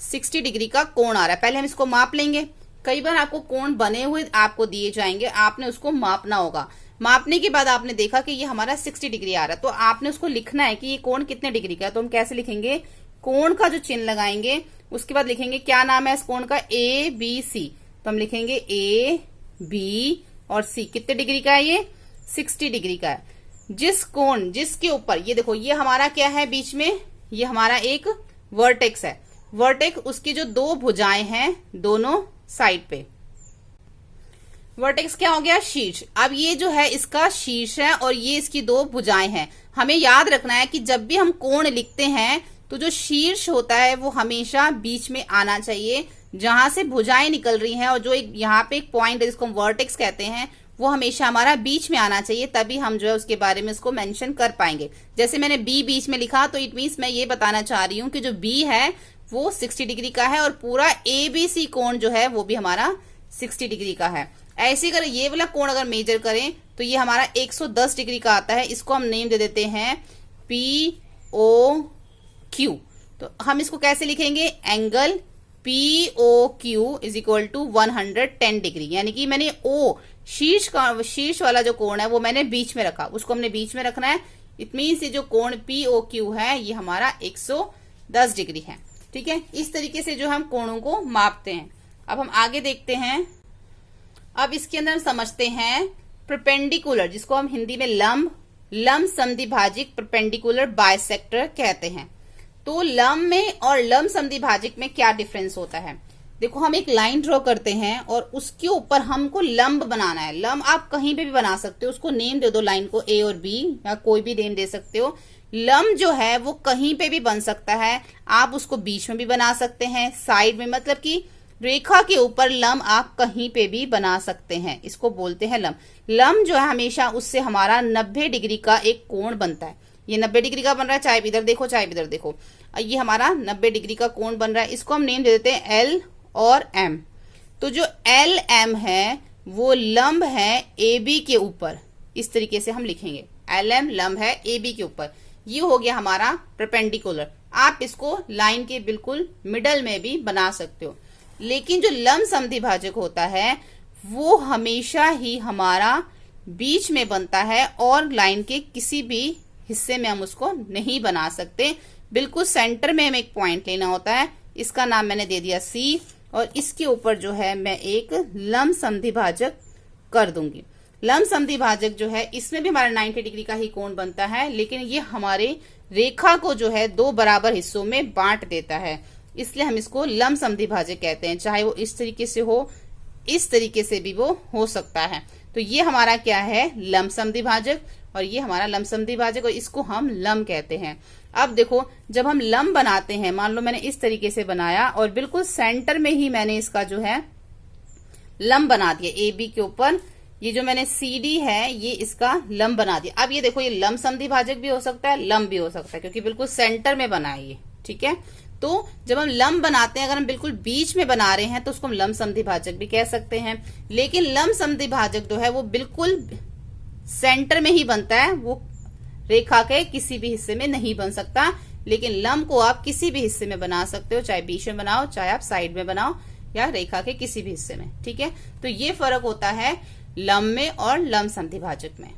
60 डिग्री का कोण आ रहा है। पहले हम इसको माप लेंगे। कई बार आपको कोण बने हुए आपको दिए जाएंगे, आपने उसको मापना होगा। मापने के बाद आपने देखा कि ये हमारा 60 डिग्री आ रहा है, तो आपने उसको लिखना है कि ये कोण कितने डिग्री का है। तो हम कैसे लिखेंगे, कोण का जो चिन्ह लगाएंगे, उसके बाद लिखेंगे क्या नाम है इस कोण का, ए बी सी। तो हम लिखेंगे ए बी और सी, कितने डिग्री का है ये, 60 डिग्री का है। जिस कोण जिसके ऊपर ये देखो, ये हमारा क्या है बीच में, ये हमारा एक वर्टेक्स है। वर्टेक्स उसकी जो दो भुजाएं हैं दोनों साइड पे, वर्टेक्स क्या हो गया, शीर्ष। अब ये जो है इसका शीर्ष है और ये इसकी दो भुजाएं हैं। हमें याद रखना है कि जब भी हम कोण लिखते हैं तो जो शीर्ष होता है वो हमेशा बीच में आना चाहिए, जहां से भुजाएं निकल रही हैं, और जो एक यहाँ पे एक पॉइंट है जिसको हम वर्टेक्स कहते हैं, वो हमेशा हमारा बीच में आना चाहिए, तभी हम जो है उसके बारे में इसको मेंशन कर पाएंगे। जैसे मैंने बी बीच में लिखा, तो इट मीन्स मैं ये बताना चाह रही हूँ कि जो बी है वो 60 डिग्री का है, और पूरा एबीसी कोण जो है वो भी हमारा 60 डिग्री का है। ऐसे अगर ये वाला कोण अगर मेजर करें तो ये हमारा 110 डिग्री का आता है। इसको हम नेम दे देते हैं पी ओ क्यू। तो हम इसको कैसे लिखेंगे, angle P O Q is equal to 110 degree. यानी कि मैंने ओ शीर्ष वाला जो कोण है वो मैंने बीच में रखा, उसको हमने बीच में रखना है। इट मीन्स ये जो कोण पी ओ क्यू है ये हमारा 110 डिग्री है। ठीक है, इस तरीके से जो हम कोणों को मापते हैं। अब हम आगे देखते हैं। अब इसके अंदर हम समझते हैं परपेंडिकुलर, जिसको हम हिंदी में लंब समद्विभाजक परपेंडिकुलर बाइसेक्टर कहते हैं। तो लंब में और लंब समद्विभाजक में क्या डिफरेंस होता है। देखो, हम एक लाइन ड्रॉ करते हैं और उसके ऊपर हमको लंब बनाना है। लंब आप कहीं पे भी बना सकते हो, उसको नेम दे दो, लाइन को ए और बी या कोई भी नेम दे सकते हो। लंब जो है वो कहीं पे भी बन सकता है, आप उसको बीच में भी बना सकते हैं, साइड में, मतलब कि रेखा के ऊपर लंब आप कहीं पे भी बना सकते हैं, इसको बोलते हैं लंब। लंब जो है हमेशा उससे हमारा 90 डिग्री का एक कोण बनता है। ये 90 डिग्री का बन रहा है, चाहे इधर देखो चाहे इधर देखो, ये हमारा 90 डिग्री का कोण बन रहा है। इसको हम नेम दे देते हैं एल और एम। तो जो एल एम है वो लंब है ए बी के ऊपर, इस तरीके से हम लिखेंगे, एल एम लंब है ए बी के ऊपर। ये हो गया हमारा परपेंडिकुलर। आप इसको लाइन के बिल्कुल मिडल में भी बना सकते हो, लेकिन जो लंब समद्विभाजक होता है वो हमेशा ही हमारा बीच में बनता है और लाइन के किसी भी हिस्से में हम उसको नहीं बना सकते। बिल्कुल सेंटर में हमें एक पॉइंट लेना होता है, इसका नाम मैंने दे दिया सी, और इसके ऊपर जो है मैं एक लंब समद्विभाजक कर दूंगी। लंब समद्विभाजक जो है इसमें भी हमारा 90 डिग्री का ही कोण बनता है, लेकिन ये हमारे रेखा को जो है दो बराबर हिस्सों में बांट देता है, इसलिए हम इसको लंब समद्विभाजक कहते हैं। चाहे वो इस तरीके से हो, इस तरीके से भी वो हो सकता है। तो ये हमारा क्या है, लंब समद्विभाजक, और ये हमारा लंब समद्विभाजक, और इसको हम लंब कहते हैं। अब देखो, जब हम लंब बनाते हैं, मान लो मैंने इस तरीके से बनाया और बिल्कुल सेंटर में ही मैंने इसका जो है लंब बना दिया, ए बी के ऊपर ये जो मैंने सी डी है ये इसका लंब बना दिया। अब ये देखो, ये लंब समद्विभाजक भी हो सकता है, लंब भी हो सकता है, क्योंकि बिल्कुल सेंटर में बना है ये, ठीक है। तो जब हम लंब बनाते हैं, अगर हम बिल्कुल बीच में बना रहे हैं तो उसको हम लंब समद्विभाजक भी कह सकते हैं। लेकिन लंब समद्विभाजक जो है वो बिल्कुल सेंटर में ही बनता है, वो रेखा के किसी भी हिस्से में नहीं बन सकता। लेकिन लंब को आप किसी भी हिस्से में बना सकते हो, चाहे बीच में बनाओ, चाहे आप साइड में बनाओ, या रेखा के किसी भी हिस्से में, ठीक है। तो ये फर्क होता है लंब में और लंब समद्विभाजक में।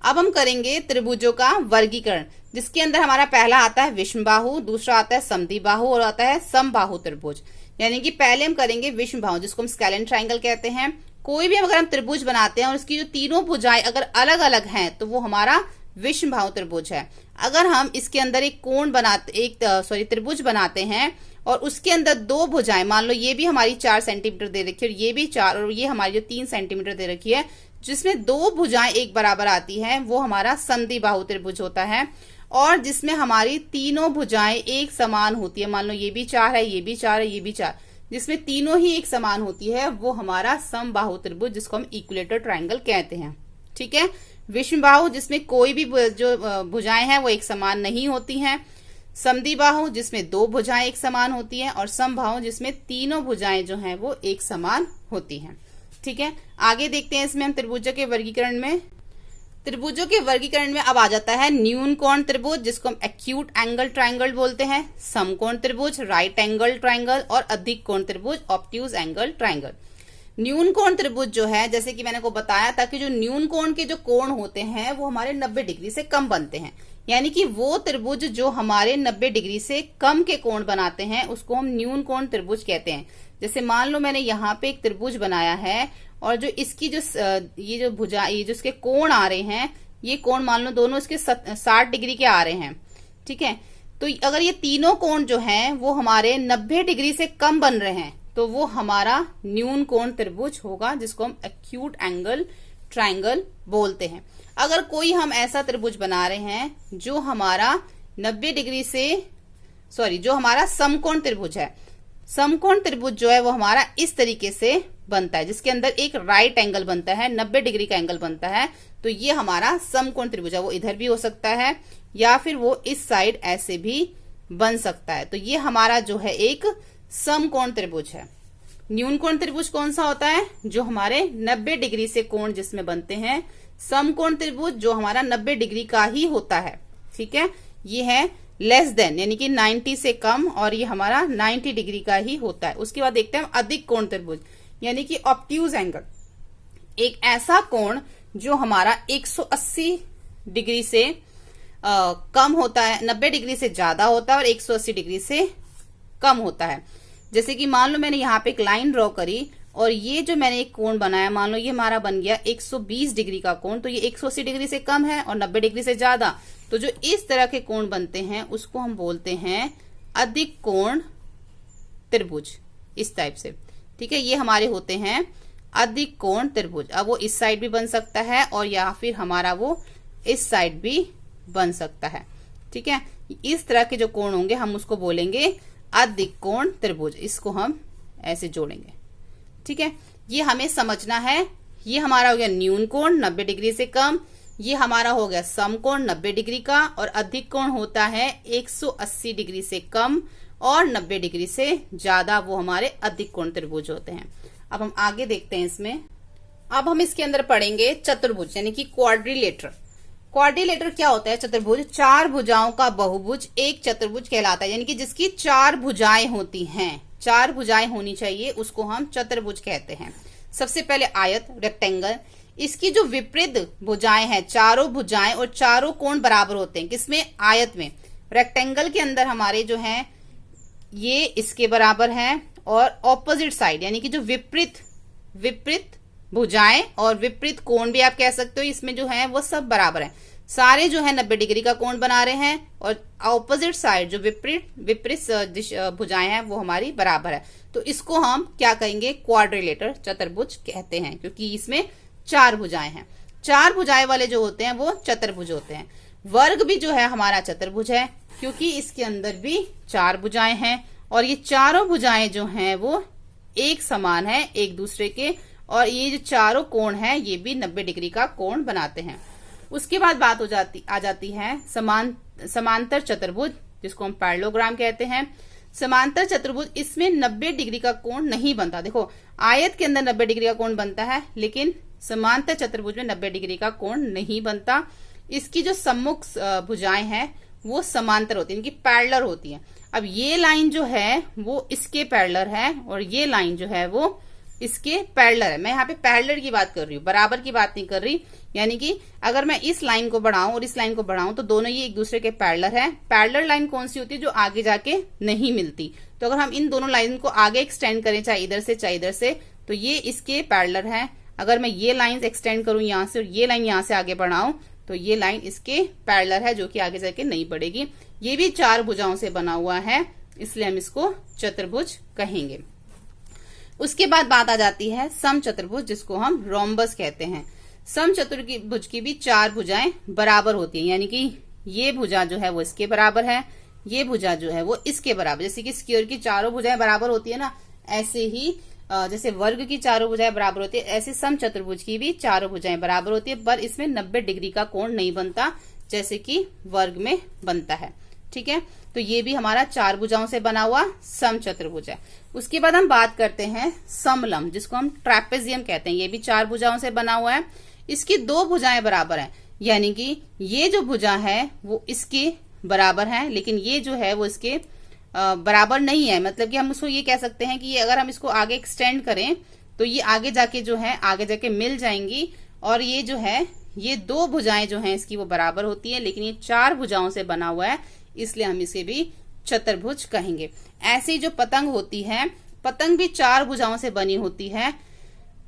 अब हम करेंगे त्रिभुजों का वर्गीकरण, जिसके अंदर हमारा पहला आता है विषमबाहु, दूसरा आता है समद्विबाहु और आता है समबाहु त्रिभुज। यानी कि पहले हम करेंगे विषमबाहु, जिसको हम स्केलेन ट्रायंगल कहते हैं। कोई भी अगर हम त्रिभुज बनाते हैं और उसकी जो तीनों भुजाएं अगर अलग अलग हैं तो वो हमारा विषमबाहु त्रिभुज है। अगर हम इसके अंदर एक कोण बनाते त्रिभुज बनाते हैं और उसके अंदर दो भुजाएं, मान लो ये भी हमारी 4 सेंटीमीटर दे रखी है और ये भी 4, और ये हमारी जो 3 सेंटीमीटर दे रखी है, जिसमें दो भुजाएं एक बराबर आती है, वो हमारा समद्विबाहु त्रिभुज होता है। और जिसमें हमारी तीनों भुजाएं एक समान होती है, मान लो ये भी 4 है, ये भी 4 है, ये भी 4, जिसमें तीनों ही एक समान होती है, वो हमारा समबाहु त्रिभुज, जिसको हम इक्विलेटरल ट्रायंगल कहते हैं, ठीक है। विषमबाहु जिसमें कोई भी जो भुजाएं हैं वो एक समान नहीं होती हैं, समद्विबाहु जिसमें दो भुजाएं एक समान होती हैं, और समबाहु जिसमें तीनों भुजाएं जो हैं वो एक समान होती हैं, ठीक है। आगे देखते हैं इसमें हम त्रिभुजों के वर्गीकरण में। त्रिभुजों के वर्गीकरण में अब आ जाता है न्यून कोण त्रिभुज, जिसको हम एक्यूट एंगल ट्रायंगल बोलते हैं, समकोण त्रिभुज, राइट एंगल ट्रायंगल, और अधिक कोण त्रिभुज, ऑब्ट्यूज एंगल ट्रायंगल। न्यून कोण त्रिभुज जो है, जैसे कि मैंने को बताया था कि जो न्यून कोण के जो कोण होते हैं वो हमारे 90 डिग्री से कम बनते हैं। यानी कि वो त्रिभुज जो हमारे 90 डिग्री से कम के कोण बनाते हैं उसको हम न्यून कोण त्रिभुज कहते हैं। जैसे मान लो मैंने यहाँ पे एक त्रिभुज बनाया है और जो इसकी जो ये जो भुजा, ये जो इसके कोण आ रहे हैं, ये कोण मान लो दोनों इसके 60 डिग्री के आ रहे हैं, ठीक है। तो अगर ये तीनों कोण जो हैं वो हमारे 90 डिग्री से कम बन रहे हैं तो वो हमारा न्यून कोण त्रिभुज होगा, जिसको हम एक्यूट एंगल ट्रायंगल बोलते हैं। अगर कोई हम ऐसा त्रिभुज बना रहे हैं जो हमारा 90 डिग्री से जो हमारा समकोण त्रिभुज है, समकोण त्रिभुज जो है वो हमारा इस तरीके से बनता है, जिसके अंदर एक राइट एंगल बनता है, 90 डिग्री का एंगल बनता है, तो ये हमारा समकोण त्रिभुज है। वो इधर भी हो सकता है या फिर वो इस साइड ऐसे भी बन सकता है। तो ये हमारा जो है एक समकोण त्रिभुज है। न्यून कोण त्रिभुज कौन सा होता है, जो हमारे 90 डिग्री से कोण जिसमें बनते हैं। समकोण त्रिभुज जो हमारा 90 डिग्री का ही होता है, ठीक है। ये है लेस देन, यानी कि 90 से कम, और ये हमारा 90 डिग्री का ही होता है। उसके बाद देखते हैं हम अधिक कोण त्रिभुज, यानी कि ऑब्ट्यूज एंगल, एक ऐसा कोण जो हमारा 180 डिग्री से कम होता है, 90 डिग्री से ज्यादा होता है और 180 डिग्री से कम होता है। जैसे कि मान लो मैंने यहाँ पे एक लाइन ड्रॉ करी और ये जो मैंने एक कोण बनाया, मान लो ये हमारा बन गया 120 डिग्री का कोण, तो ये 180 डिग्री से कम है और 90 डिग्री से ज्यादा। तो जो इस तरह के कोण बनते हैं उसको हम बोलते हैं अधिक कोण त्रिभुज, इस टाइप से, ठीक है। ये हमारे होते हैं अधिक कोण त्रिभुज। अब वो इस साइड भी बन सकता है और या फिर हमारा वो इस साइड भी बन सकता है, ठीक है। इस तरह के जो कोण होंगे हम उसको बोलेंगे अधिक कोण त्रिभुज। इसको हम ऐसे जोड़ेंगे, ठीक है। ये हमें समझना है। ये हमारा हो गया न्यून कोण 90 डिग्री से कम, ये हमारा हो गया समकोण 90 डिग्री का, और अधिक कोण होता है 180 डिग्री से कम और 90 डिग्री से ज्यादा, वो हमारे अधिक कोण त्रिभुज होते हैं। अब हम आगे देखते हैं इसमें। अब हम इसके अंदर पढ़ेंगे चतुर्भुज, यानी कि क्वाड्रिलेटर। क्वाड्रिलेटर क्या होता है? चतुर्भुज, 4 भुजाओं का बहुभुज एक चतुर्भुज कहलाता है। यानी कि जिसकी 4 भुजाएं होती हैं, 4 भुजाएं होनी चाहिए, उसको हम चतुर्भुज कहते हैं। सबसे पहले आयत, रेक्टेंगल, इसकी जो विपरीत भुजाएं हैं, चारों भुजाएं और चारों कोण बराबर होते हैं। किसमें? आयत में। रेक्टेंगल के अंदर हमारे जो हैं ये इसके बराबर हैं, और ऑपोजिट साइड यानी कि जो विपरीत भुजाएं और विपरीत कोण भी आप कह सकते हो, इसमें जो है वो सब बराबर है, सारे जो है 90 डिग्री का कोण बना रहे हैं और ऑपोजिट साइड जो विपरीत भुजाएं हैं वो हमारी बराबर है। तो इसको हम क्या कहेंगे, क्वाड्रिलेटर, चतुर्भुज कहते हैं, क्योंकि इसमें 4 भुजाएं हैं। 4 भुजाएं वाले जो होते हैं वो चतुर्भुज होते हैं। वर्ग भी जो है हमारा चतुर्भुज है, क्योंकि इसके अंदर भी 4 भुजाएं हैं और ये चारों भुजाएं जो हैं वो एक समान है एक दूसरे के, और ये जो चारों कोण हैं ये भी 90 डिग्री का कोण बनाते हैं। उसके बाद बात आ जाती है समांतर चतुर्भुज, जिसको हम पैरेललोग्राम कहते हैं। समांतर चतुर्भुज, इसमें 90 डिग्री का कोण नहीं बनता। देखो आयत के अंदर 90 डिग्री का कोण बनता है, लेकिन समांतर चतुर्भुज में 90 डिग्री का कोण नहीं बनता। इसकी जो सम्मुख भुजाएं हैं वो समांतर होती है, इनकी पैरेलल होती है। अब ये लाइन जो है वो इसके पैरेलल है और ये लाइन जो है वो इसके पैरेलल है। मैं यहाँ पे पैरेलल की बात कर रही हूँ, बराबर की बात नहीं कर रही। यानी कि अगर मैं इस लाइन को बढ़ाऊं और इस लाइन को बढ़ाऊं तो दोनों ये एक दूसरे के पैरेलल है। पैरेलल लाइन कौन सी होती है, जो आगे जाके नहीं मिलती। तो अगर हम इन दोनों लाइन को आगे एक्सटेंड करें, चाहे इधर से चाहे इधर से, तो ये इसके पैरेलल है। अगर मैं ये लाइन एक्सटेंड करूं यहाँ से और ये लाइन यहाँ से आगे बढ़ाऊं तो ये लाइन इसके पैरेलल है, जो कि आगे जाके नहीं बढ़ेगी। ये भी 4 भुजाओं से बना हुआ है, इसलिए हम इसको चतुर्भुज कहेंगे। उसके बाद बात आ जाती है समचतुर्भुज, जिसको हम रोम्बस कहते हैं। समचतुर्भुज की भी 4 भुजाएं बराबर होती हैं, यानी कि ये भुजा जो है वो इसके बराबर है, ये भुजा जो है वो इसके बराबर। जैसे कि स्क्वायर की चारों भुजाएं बराबर होती है ना, ऐसे ही जैसे वर्ग की चारों भुजाएं बराबर होती है, ऐसे समचतुर्भुज की भी चारों भुजाएं बराबर होती है, पर इसमें 90 डिग्री का कोण नहीं बनता जैसे कि वर्ग में बनता है। ठीक है, तो ये भी हमारा 4 भुजाओं से बना हुआ समचतुर्भुज है। उसके बाद हम बात करते हैं समलंब, जिसको हम ट्रेपेजियम कहते हैं। ये भी 4 भुजाओं से बना हुआ है। इसकी 2 भुजाएं बराबर हैं, यानी कि ये जो भुजा है वो इसके बराबर है, लेकिन ये जो है वो इसके बराबर नहीं है। मतलब कि हम उसको ये कह सकते हैं कि ये अगर हम इसको आगे एक्सटेंड करें तो ये आगे जाके जो है आगे जाके मिल जाएंगी, और ये जो है ये 2 भुजाएं जो हैं इसकी वो बराबर होती है, लेकिन ये 4 भुजाओं से बना हुआ है, इसलिए हम इसे भी चतुर्भुज कहेंगे। ऐसी जो पतंग होती है, पतंग भी 4 भुजाओं से बनी होती है।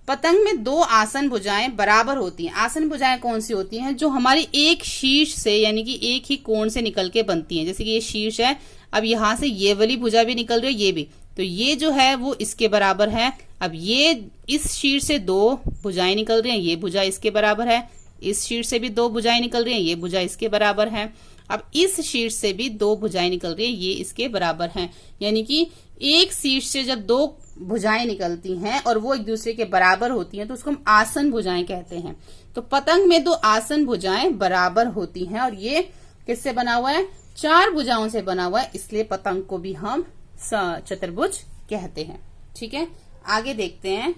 पतंग में 2 आसन भुजाएं बराबर होती हैं। आसन भुजाएं कौन सी होती हैं, जो हमारी एक शीर्ष से यानी कि एक ही कोण से निकल के बनती हैं। जैसे कि ये शीर्ष है, अब यहाँ से ये वाली भुजा भी निकल रही है, ये भी, तो ये जो है वो इसके बराबर है। अब ये इस शीर्ष से 2 भुजाएं निकल रही हैं, ये भुजा इसके बराबर है। इस शीर्ष से भी 2 भुजाएं निकल रही हैं, ये भुजा इसके बराबर है। अब इस शीर्ष से भी 2 भुजाएं निकल रही है, ये इसके बराबर हैं। यानी कि एक शीर्ष से जब 2 भुजाएं निकलती हैं और वो एक दूसरे के बराबर होती हैं तो उसको हम आसन भुजाएं कहते हैं। तो पतंग में 2 आसन भुजाएं बराबर होती हैं, और ये किससे बना हुआ है, 4 भुजाओं से बना हुआ है, इसलिए पतंग को भी हम चतुर्भुज कहते हैं। ठीक है, आगे देखते हैं।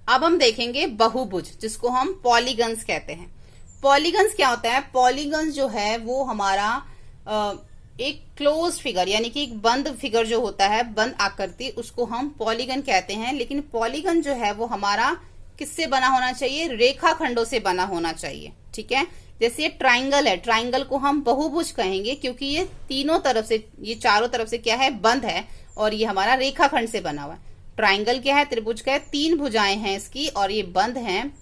अब हम देखेंगे बहुभुज, जिसको हम पॉलीगन्स कहते हैं। पॉलीगन्स क्या होता है, पॉलीगन्स जो है वो हमारा एक क्लोज फिगर यानी कि एक बंद फिगर जो होता है, बंद आकृति, उसको हम पॉलीगन कहते हैं। लेकिन पॉलीगन जो है वो हमारा किससे बना होना चाहिए, रेखाखंडों से बना होना चाहिए। ठीक है, जैसे ये ट्राइंगल है, ट्राइंगल को हम बहुभुज कहेंगे, क्योंकि ये तीनों तरफ से, ये चारों तरफ से क्या है, बंद है, और ये हमारा रेखाखंड से बना हुआ है। ट्राइंगल क्या है, त्रिभुज का है, 3 भुजाएं हैं इसकी और ये बंद हैं।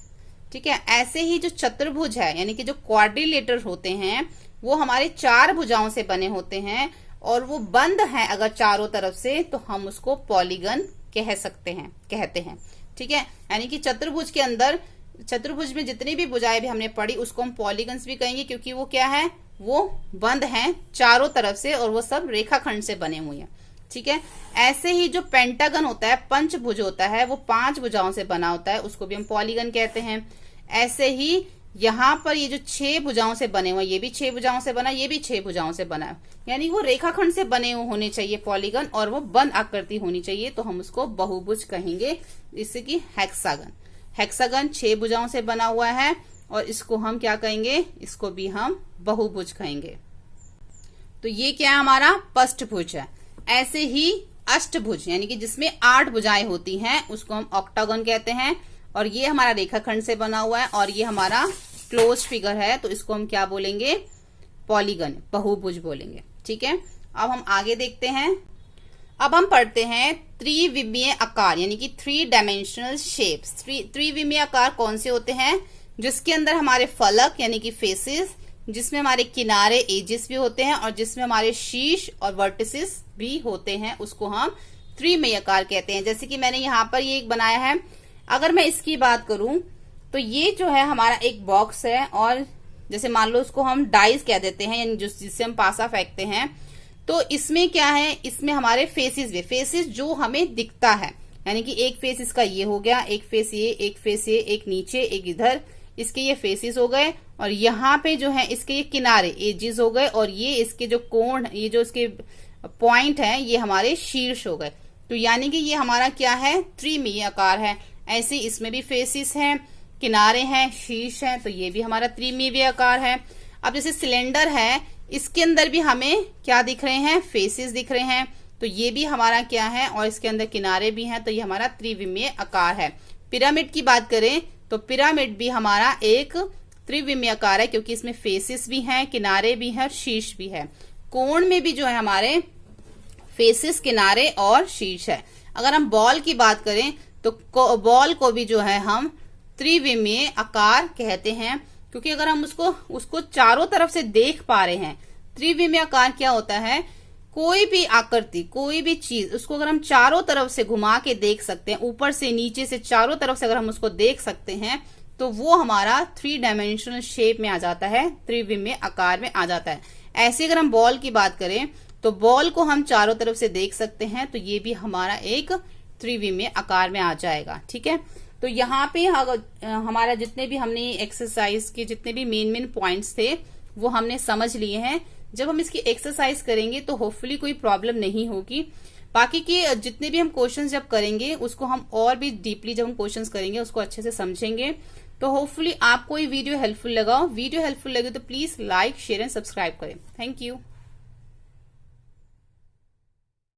ठीक है, ऐसे ही जो चतुर्भुज है यानी कि जो क्वाड्रिलेटर होते हैं वो हमारे 4 भुजाओं से बने होते हैं और वो बंद हैं अगर चारों तरफ से, तो हम उसको पॉलीगन कह सकते हैं, कहते हैं। ठीक है, यानी कि चतुर्भुज के अंदर, चतुर्भुज में जितनी भी भुजाएं भी हमने पढ़ी उसको हम पॉलीगन्स भी कहेंगे, क्योंकि वो क्या है, वो बंद हैं चारों तरफ से और वो सब रेखाखंड से बने हुए हैं। ठीक है, ऐसे ही जो पेंटागन होता है, पंचभुज होता है, वो 5 भुजाओं से बना होता है, उसको भी हम पॉलीगन कहते हैं। ऐसे ही यहाँ पर ये जो 6 भुजाओं से बने हुए, ये भी 6 भुजाओं से बना, ये भी 6 भुजाओं से बना है, यानी वो रेखाखंड से बने होने चाहिए पॉलीगन, और वो बंद आकृति होनी चाहिए, तो हम उसको बहुभुज कहेंगे। जैसे कि हेक्सागन, हेक्सागन 6 भुजाओं से बना हुआ है और इसको हम क्या कहेंगे, इसको भी हम बहुभुज कहेंगे। तो ये क्या हमारा पष्टभुज है। ऐसे ही अष्टभुज यानी कि जिसमें 8 भुजाएं होती हैं उसको हम ऑक्टागन कहते हैं, और ये हमारा रेखाखंड से बना हुआ है और ये हमारा क्लोज फिगर है, तो इसको हम क्या बोलेंगे, पॉलीगन, बहुभुज बोलेंगे। ठीक है, अब हम आगे देखते हैं। अब हम पढ़ते हैं त्रिविमीय आकार यानी कि 3 डायमेंशनल शेप्स। त्रिविमीय आकार कौन से होते हैं? जिसके अंदर हमारे फलक यानी कि फेसेस, जिसमें हमारे किनारे एजेस भी होते हैं और जिसमें हमारे शीर्ष और वर्टिसेस भी होते हैं, उसको हम त्रिविमीय आकार कहते हैं। जैसे कि मैंने यहाँ पर ये एक बनाया है। अगर मैं इसकी बात करूं तो ये जो है हमारा एक बॉक्स है, और जैसे मान लो उसको हम डाइस कह देते हैं, यानी जिससे हम पासा फेंकते हैं। तो इसमें क्या है, इसमें हमारे फेसेस जो हमें दिखता है, यानी कि एक फेस इसका ये हो गया, एक फेस ये, एक फेस ये, एक नीचे, एक इधर, इसके ये फेसेस हो गए। और यहाँ पे जो है इसके ये किनारे एजेस हो गए, और ये इसके जो कोण, ये जो इसके पॉइंट है, ये हमारे शीर्ष हो गए। तो यानी कि ये हमारा क्या है, त्रिविमीय आकार है। ऐसे इसमें भी फेसेस हैं, किनारे हैं, शीर्ष है, तो ये भी हमारा त्रिविमीय आकार है। अब जैसे सिलेंडर है, इसके अंदर भी हमें क्या दिख रहे हैं, फेसेस दिख रहे हैं, तो ये भी हमारा क्या है, और इसके अंदर किनारे भी हैं, तो ये हमारा त्रिविमीय आकार है। पिरामिड की बात करें तो पिरामिड भी हमारा एक त्रिविमीय आकार है, क्योंकि इसमें फेसेस भी हैं, किनारे भी हैं, शीर्ष भी है। कोण में भी जो है हमारे फेसेस, किनारे और शीर्ष है। अगर हम बॉल की बात करें तो बॉल को भी जो है हम त्रिविमीय आकार कहते हैं, क्योंकि अगर हम उसको चारों तरफ से देख पा रहे हैं। त्रिविमीय आकार क्या होता है, कोई भी आकृति, कोई भी चीज, उसको अगर हम चारों तरफ से घुमा के देख सकते हैं, ऊपर से नीचे से चारों तरफ से अगर हम उसको देख सकते हैं, तो वो हमारा 3 डायमेंशनल शेप में आ जाता है, त्रिविमीय आकार में आ जाता है। ऐसे अगर हम बॉल की बात करें तो बॉल को हम चारों तरफ से देख सकते हैं, तो ये भी हमारा एक त्रिविमीय आकार में आ जाएगा। ठीक है, तो यहाँ पे हमारा जितने भी हमने एक्सरसाइज के जितने भी मेन पॉइंट्स थे वो हमने समझ लिए हैं। जब हम इसकी एक्सरसाइज करेंगे तो होपफुली कोई प्रॉब्लम नहीं होगी। बाकी के जितने भी हम क्वेश्चंस जब करेंगे उसको हम और भी डीपली जब हम क्वेश्चंस करेंगे उसको अच्छे से समझेंगे। तो होपफुली आपको ये वीडियो हेल्पफुल लगा। वीडियो हेल्पफुल लगे तो please like, share and subscribe करें। Thank you.